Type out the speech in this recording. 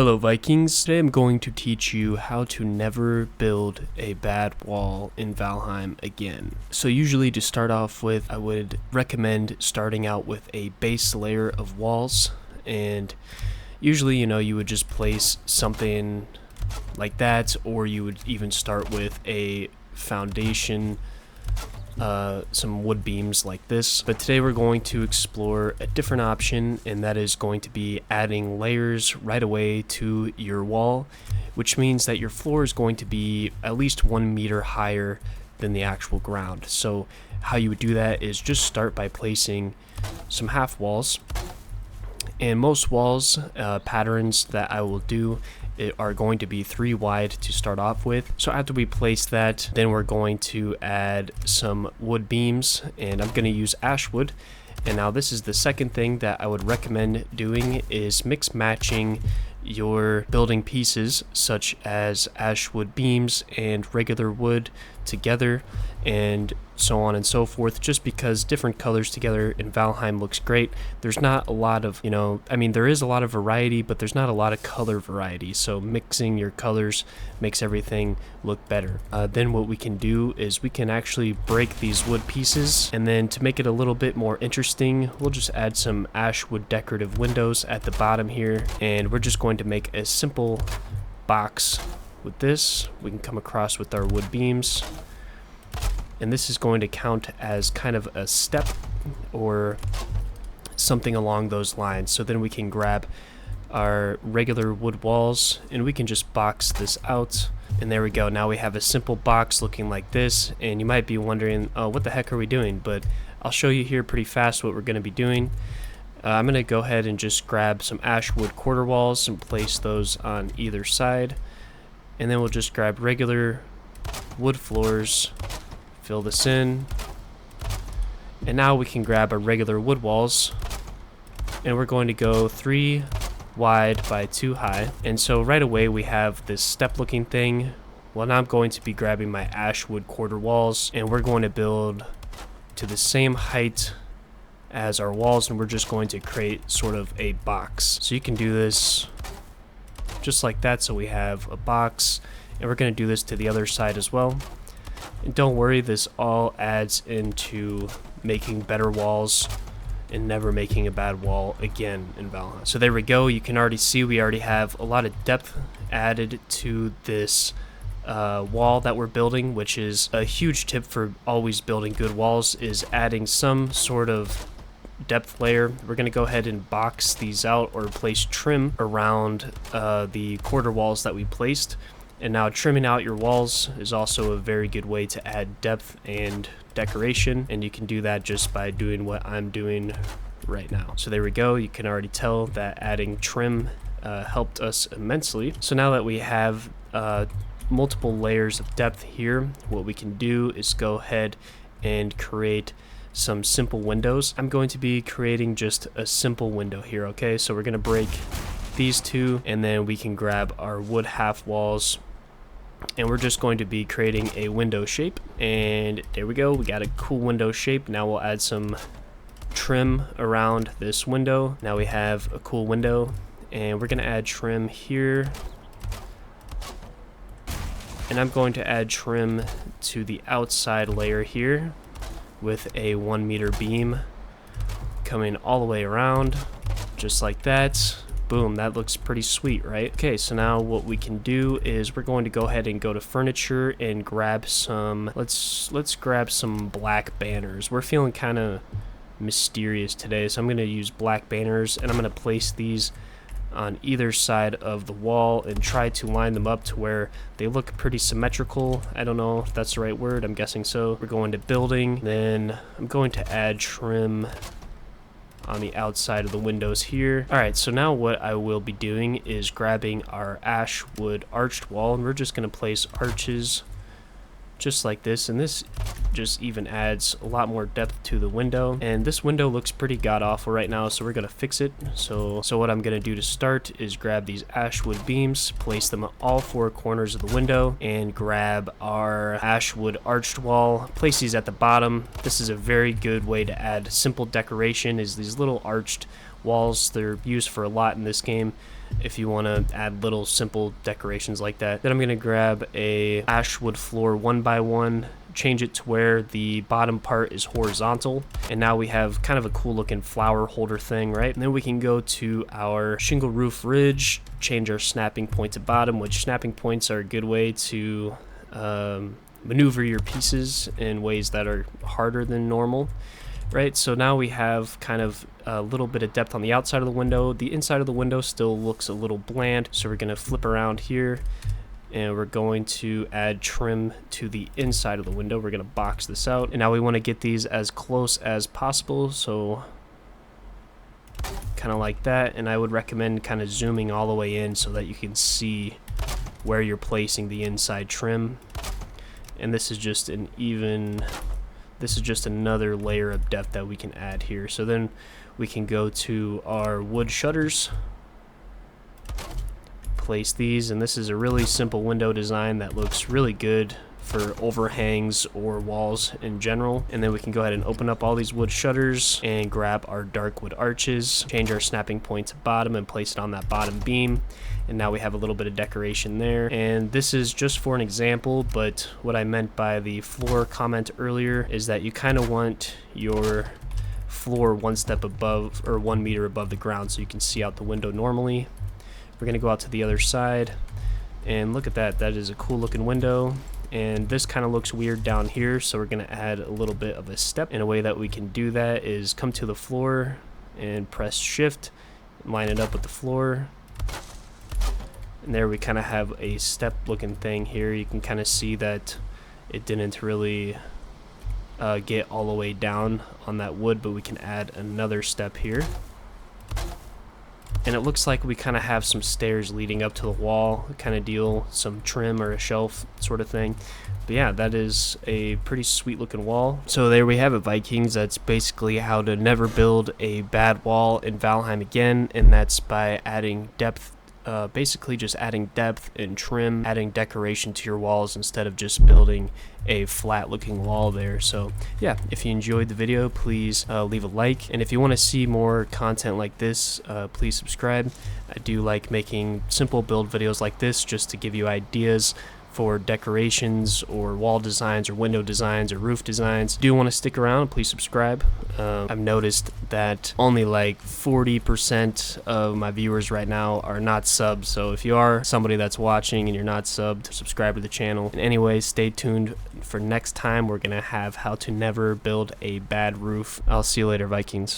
Hello Vikings, today I'm going to teach you how to never build a bad wall in Valheim again. So usually to start off with, I would recommend starting out with a base layer of walls, and usually you would just place something like that, or you would even start with a foundation, some wood beams like this. But today we're going to explore a different option, and that is going to be adding layers right away to your wall, which means that your floor is going to be at least 1 meter higher than the actual ground. So how you would do that is just start by placing some half walls. And most walls patterns that I will do are going to be 3 wide to start off with. So after we place that, then we're going to add some wood beams, and I'm going to use ash wood. And now this is the second thing that I would recommend doing, is mix matching your building pieces such as ash wood beams and regular wood together, and so on and so forth, just because different colors together in Valheim looks great. There's not a lot of, there is a lot of variety, but there's not a lot of color variety, so mixing your colors makes everything look better. Then what we can do is we can actually break these wood pieces, and then to make it a little bit more interesting, we'll just add some ash wood decorative windows at the bottom here, and we're just going to make a simple box with this. We can come across with our wood beams, and this is going to count as kind of a step or something along those lines. So then we can grab our regular wood walls and we can just box this out, and there we go. Now we have a simple box looking like this, and you might be wondering, oh, what the heck are we doing? But I'll show you here pretty fast what we're going to be doing. I'm going to go ahead and just grab some ash wood quarter walls and place those on either side, and then we'll just grab regular wood floors, fill this in, and now we can grab our regular wood walls, and we're going to go 3 wide by 2 high. And so right away we have this step looking thing. Well, now I'm going to be grabbing my ash wood quarter walls, and we're going to build to the same height as our walls, and we're just going to create sort of a box. So you can do this just like that, so we have a box, and we're going to do this to the other side as well. And don't worry, this all adds into making better walls and never making a bad wall again in Valheim. So there we go. You can already see we already have a lot of depth added to this wall that we're building, which is a huge tip for always building good walls, is adding some sort of depth layer. We're going to go ahead and box these out or place trim around the quarter walls that we placed. And now trimming out your walls is also a very good way to add depth and decoration, and you can do that just by doing what I'm doing right now. So there we go. You can already tell that adding trim helped us immensely. So now that we have multiple layers of depth here, what we can do is go ahead and create some simple windows. I'm going to be creating just a simple window here, okay? So we're going to break these two, and then we can grab our wood half walls, and we're just going to be creating a window shape. And there we go. We got a cool window shape. Now we'll add some trim around this window. Now we have a cool window, and we're going to add trim here. And I'm going to add trim to the outside layer here with a 1 meter beam coming all the way around, just like that. Boom, that looks pretty sweet, right? Okay, so now what we can do is we're going to go ahead and go to furniture and grab some, let's grab some black banners. We're feeling kind of mysterious today, so I'm going to use black banners, and I'm going to place these on either side of the wall and try to line them up to where they look pretty symmetrical. I don't know if that's the right word, I'm guessing so. We're going to building, then I'm going to add trim on the outside of the windows here. Alright, so now what I will be doing is grabbing our ash wood arched wall, and we're just going to place arches just like this, and this just even adds a lot more depth to the window. And this window looks pretty god-awful right now, so we're going to fix it. So what I'm going to do to start is grab these ash wood beams, place them at all 4 corners of the window, and grab our ash wood arched wall, place these at the bottom. This is a very good way to add simple decoration, is these little arched walls. They're used for a lot in this game if you want to add little simple decorations like that. Then I'm going to grab a ashwood floor 1x1, change it to where the bottom part is horizontal, and now we have kind of a cool looking flower holder thing, right? And then we can go to our shingle roof ridge, change our snapping point to bottom, which snapping points are a good way to maneuver your pieces in ways that are harder than normal. Right, so now we have kind of a little bit of depth on the outside of the window. The inside of the window still looks a little bland, so we're going to flip around here, and we're going to add trim to the inside of the window. We're going to box this out, and now we want to get these as close as possible, so kind of like that. And I would recommend kind of zooming all the way in so that you can see where you're placing the inside trim. And this is just another layer of depth that we can add here. So then we can go to our wood shutters, place these, and this is a really simple window design that looks really good for overhangs or walls in general. And then we can go ahead and open up all these wood shutters and grab our dark wood arches, change our snapping point to bottom and place it on that bottom beam. And now we have a little bit of decoration there. And this is just for an example, but what I meant by the floor comment earlier is that you kind of want your floor 1 step above, or 1 meter above the ground, so you can see out the window normally. We're going to go out to the other side, and look at that. That is a cool looking window. And this kind of looks weird down here, so we're going to add a little bit of a step. And a way that we can do that is come to the floor and press shift, line it up with the floor. And there we kind of have a step looking thing here. You can kind of see that it didn't really get all the way down on that wood, but we can add another step here. And it looks like we kind of have some stairs leading up to the wall kind of deal, some trim or a shelf sort of thing. But yeah, that is a pretty sweet looking wall. So there we have it, Vikings. That's basically how to never build a bad wall in Valheim again, and that's by adding depth. Basically just adding depth and trim, adding decoration to your walls instead of just building a flat looking wall there. So yeah, if you enjoyed the video, please leave a like, and if you want to see more content like this, please subscribe. I do like making simple build videos like this just to give you ideas for decorations or wall designs or window designs or roof designs. Do you want to stick around? Please subscribe. I've noticed that only like 40% of my viewers right now are not subbed, so if you are somebody that's watching and you're not subbed, subscribe to the channel. And anyway, stay tuned for next time. We're gonna have how to never build a bad roof. I'll see you later, Vikings.